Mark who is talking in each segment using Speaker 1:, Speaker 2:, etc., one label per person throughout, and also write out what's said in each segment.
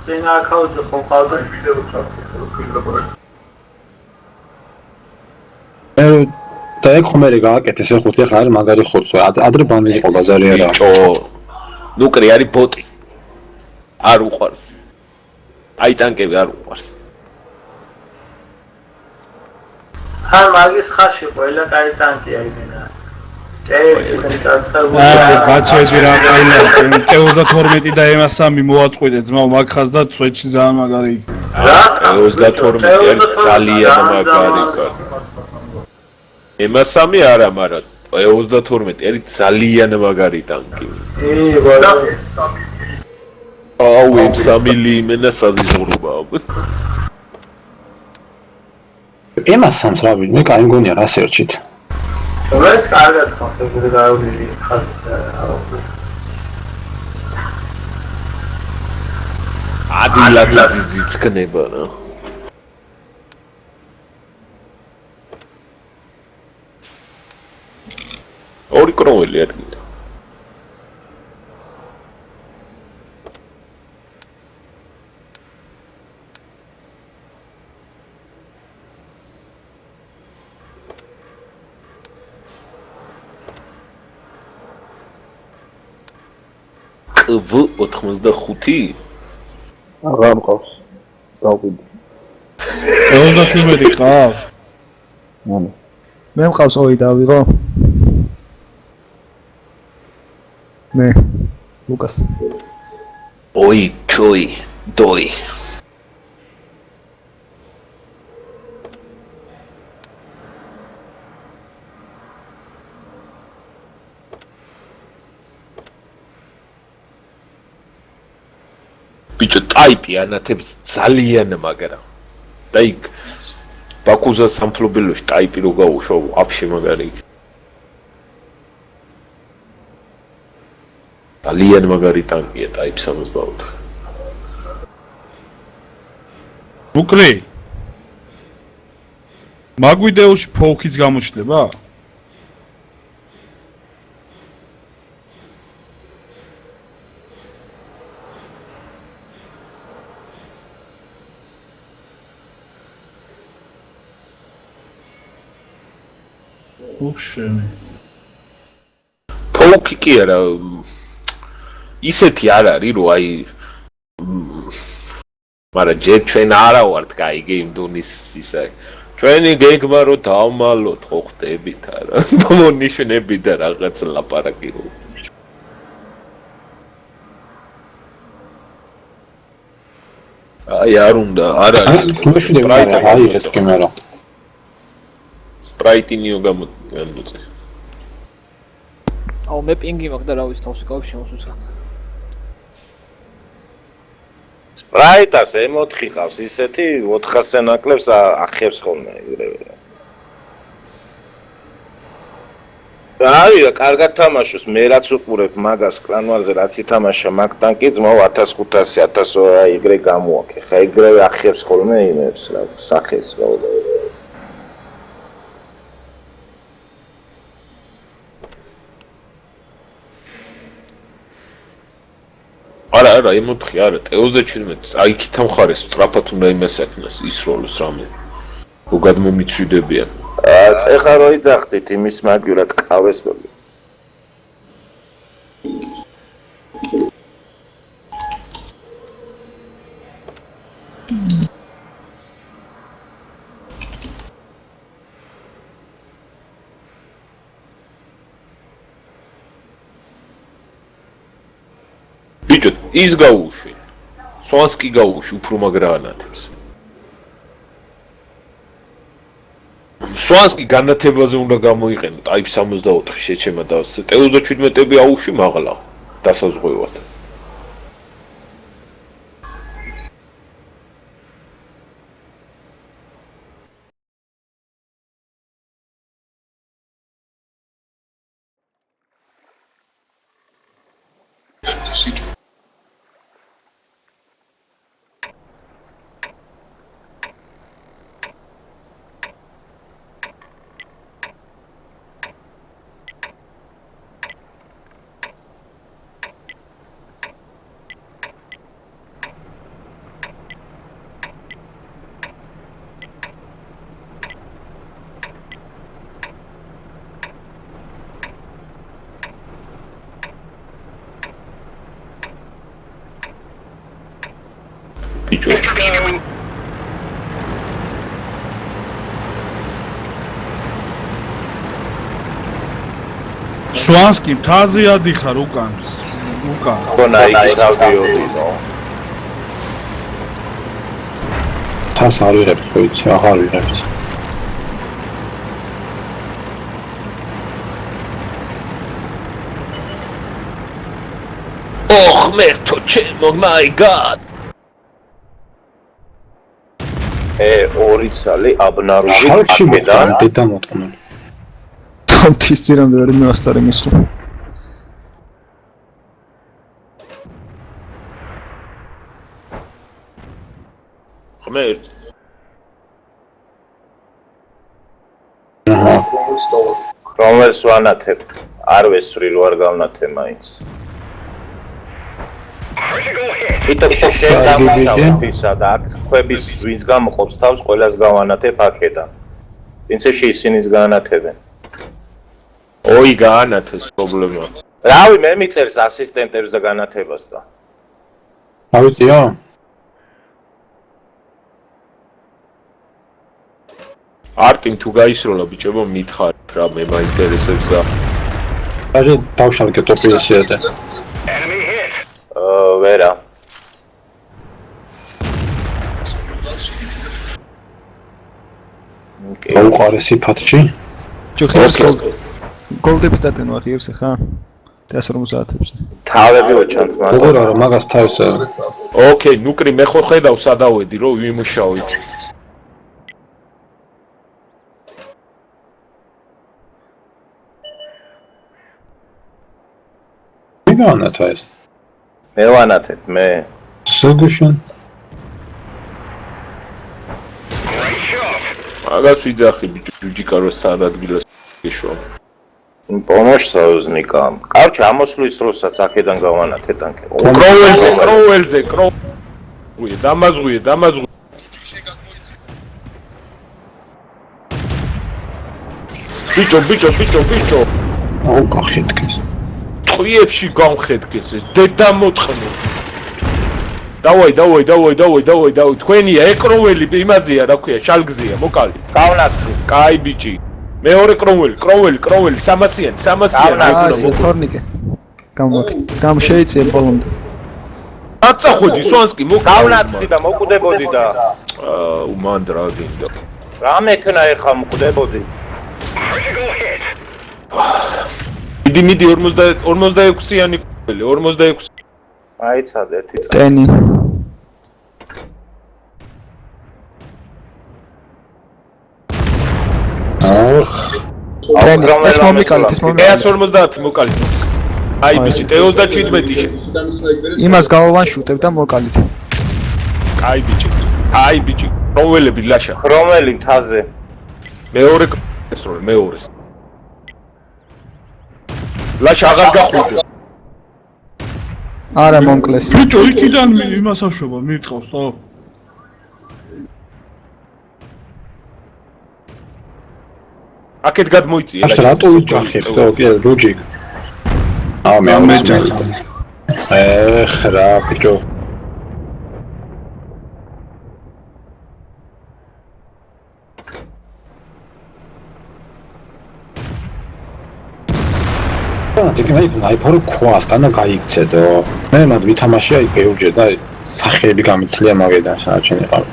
Speaker 1: წინა აქაუძე ხომ ყავდა
Speaker 2: და ეგ ხომერი გააკეთეს ხუთი ახლა არის მაგარი ხუთი ადრე ბანდი იყო ბაზარი არა
Speaker 3: ნუკრი არის ბოტი არ უყვარს აი ტანკები არ უყვარს
Speaker 1: თან მაგის ხაში ყველა კაი ტანკია იმენა
Speaker 4: გაჩერდი რა ყაილა T32 და M3 მოაწყვიტე ძმაო მაგ ხას და წვეთში ძალიან მაგარი
Speaker 1: რა
Speaker 3: T32 ძალიან მაგარი M3 არა მაგრამ T32 არის ძალიან მაგარი ტანკი აუ M3 იმენა საზიზღრუბაა
Speaker 2: M3 რა ვიცი მე კაი მგონია რა სერჩით
Speaker 1: რომელიც კარგად ხარ ეგრე გაავლილი ხარ
Speaker 3: ადილად ძიძქნება რა ორი კრომველი ადგილი V85
Speaker 5: აღარ მყავს დავყიდი
Speaker 4: 37 ყავს
Speaker 6: მე მყავს ოი დავიღო მე ლუკას
Speaker 3: ოი ჩოი დოი ბიჭო ტაიპი ანათებს ძალიან მაგრა და იქ ბაკუზა სამფლობელოში ტაიპი რო გაუშვა აფშე მაგარი ძალიან მაგარი ტანკია ტაიპ 64
Speaker 4: უკრე მაგ ვიდეოში ფოლკიც გამოჩნდება
Speaker 3: ფოლკი კი არა ისეთი არ არის რომ აი მაგრამ ჯერ ჩვენ არა ვართ კაი გეიმ დონის ისე ჩვენი გეგმა რომ დავმალოთ ხო ხდებით არა მომნიშნები და რაღაც ლაპარაკი რო აი არ უნდა არ არის
Speaker 2: აი ეს კამერა
Speaker 3: სპრაიტინიო გამოწე
Speaker 7: აუ მე პინგი მაქვს და რა ვიცი თავს იკავებ შემოსულა
Speaker 5: სპრაიტას M4 ყავს ისეთი 400-ზე ნაკლებს ახებს ხოლმე ეგრევე აი კარგად თამაშობს მე რაც უყურებ მაგას კლანვარზე რაც ითამაშა მაგ ტანკი ძმაო 1500 1000 აი ეგრე გამოაკე ხა ეგრევე ახებს ხოლმე იმებს რა სახეს რა
Speaker 3: არა M4 არა T37 აი იქით ამხარეს სწრაფად უნდა იმას აკნას ის როლს რამე რო გადმომიცვიდებიან
Speaker 5: ეხლა რო იძახდით იმის მაგივრად ყავეს ლოგი
Speaker 3: ბიჭო ის გაუშვი სვანსკი გაუშვი უფრო მაგრა ანათებს სვანსკი განათებაზე უნდა გამოიყენო ტაიპ 64 შეჩემა და T37-ები აუშვი მაღლა დასაზღვევად ბიჭო.
Speaker 4: სვანსკი მთაზე ადიხარ უკან.
Speaker 5: ხონა იგი დავდიოდი ნო.
Speaker 2: თას არ ვიღებთ ხო იცი, აღარ ვიღებთ.
Speaker 3: ოხ, მერტო, ჩემო, my god.
Speaker 5: ორი ცალი აბნარული
Speaker 2: ხალხში
Speaker 5: აქედან
Speaker 2: დედა მოტყმელი.
Speaker 6: თამთის ძირამდე ვერ მიასწარე მისვლა.
Speaker 3: ღმერთ.
Speaker 5: რომელს ვანათებ? არ ვესვრილ ვარ გავნათე მაინც. იტო შენ დამუშავებ ისა და აქ ქვების ვინც გამოყოფს თავს ყველას გავანათებ აქედან. პრინციპში ისინიც გაანათებენ.
Speaker 3: ოი გაანათეს პრობლემა.
Speaker 5: რავი მე მიწერს ასისტენტებს და განათებას და.
Speaker 2: ავიწიო?
Speaker 3: არტიმ თუ გაისროლა ბიჭებო მითხარით რა მე მაინტერესებს და
Speaker 2: აი დავშალკე ტოპიაციაზე.
Speaker 5: ვერა.
Speaker 2: უყარესი ფათში?
Speaker 6: ჯო ხერს გოლდებს დატენვა ღირსე ხა? 150-ებს.
Speaker 5: თავები ოჩანთ მაგრამ.
Speaker 2: როგორ არა მაგას თავის
Speaker 3: ოკეი, ნუკრი მე ხო ხედავ სადავედი რომ ვიმუშავით.
Speaker 2: მიგანათა ეს.
Speaker 5: მე ვანათებ მე.
Speaker 2: სოგუშენ.
Speaker 3: მაგას ვიძახი ბიჭო ჯუჯიკა რო სად ადგილას გეშვა.
Speaker 5: Pomož sauznikam. Короче, ამოსვლის დროსაც აქედან გავანათე ტანკი.
Speaker 3: კროველზე. დამაზღვიე. ბიჭო.
Speaker 2: აუ გახეთქეს.
Speaker 3: ტყვიებში გამხედკეს ეს დედა მოთხნო. დავაი. თქვენია ეკროველი იმაზეა, რა ქვია, შალგზია, მოკალი.
Speaker 5: გავნაცვლი.
Speaker 3: კაი ბიჭი. მეორე კროველი 300-იანი.
Speaker 6: თორნიკე. გამოშეიწია ბოლომდე.
Speaker 3: აწახვედი სვანსკი
Speaker 5: გავნაცვლი და მოკვდებოდი და
Speaker 3: უმან რა გინდა.
Speaker 5: რა მექნა ეხა მოკვდებოდი?
Speaker 3: მიდი 46-იანი კროველი, 46.
Speaker 5: აიცად ერთი წელი.
Speaker 6: ტენი. ტენი. ეს მომიკალით.
Speaker 3: 150 მოკალით. აი ბიჭი 37-ში.
Speaker 6: იმას გავავანშუტებ და მოკალით.
Speaker 3: კაი ბიჭი. კროველები ლაშა.
Speaker 5: ქრომელი მთაზე.
Speaker 3: მეორე მეორე. ლაშა აღარ გახვიდე.
Speaker 6: არა მონკლეს.
Speaker 4: ბიჭო, იქიდან იმას აშვება, მირთყავს თო.
Speaker 3: აქეთ გადმოიწია
Speaker 2: აშ რატო ვიჯახებ? კი, ლოჯიკ. მე ხრა ბიჭო. აი ფორო ქვას განა გაიქცედო. მე მაგ ვითამაშია აი ბევრჯერ და სახეები გამიცლია მაგედან საჩენი ყავ.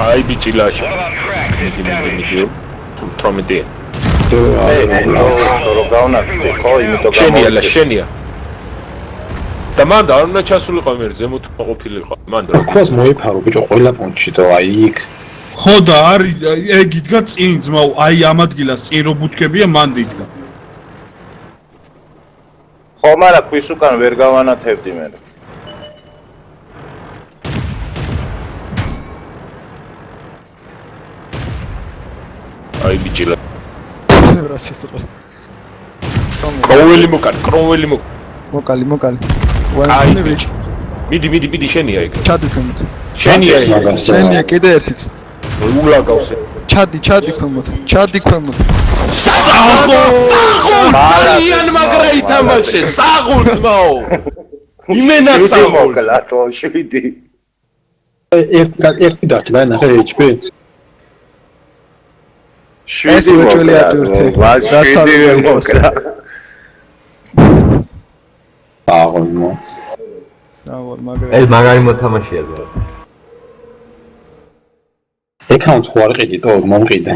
Speaker 3: აი ბიჭი ლაშა. მიდი. თრომედი.
Speaker 5: რო გავნაცვლი ხო, იმიტომ
Speaker 3: შენია. და მან არ უნდა ჩასულიყო მე ზემოთ მოყოფილიყო. მან რა
Speaker 2: ქვას მოიფარო ბიჭო ყველა პუნქტში და აი იქ
Speaker 4: ხო და არის ეგ იდგა წინ ძმაო, აი ამ ადგილას წინ რო ბუჩქებია მან დიდგა.
Speaker 5: ხო, მაგრამ ქვის უკან ვერ გავანათებდი მე.
Speaker 3: აი ბიჭი
Speaker 6: რა შესაძლოა.
Speaker 3: კროველი მოკალი.
Speaker 6: მოკალი.
Speaker 3: აი ბიჭი. მიდი შენია ეგ.
Speaker 6: ჩადი ქვემოთ.
Speaker 3: შენია
Speaker 6: კიდე ერთი.
Speaker 3: ულა გავსე.
Speaker 6: ჩადი ქვემოთ.
Speaker 3: საღოლ ძალიან მაგრა ითამაშე. საღოლ ძმაო. იმენა სამოლ.
Speaker 5: მოკლათო 7.
Speaker 2: ერთი დარჩა და ნახე HP.
Speaker 5: 7
Speaker 6: უეჭველი ატვირთი. რაც არ
Speaker 5: მოკლა.
Speaker 2: აღონო.
Speaker 6: საღოლ მაგრამ
Speaker 8: ეს მაგარი მოთამაშეა ზოგადად.
Speaker 2: ეკაუნტს ხო არ ყიდი თო მომყიდე.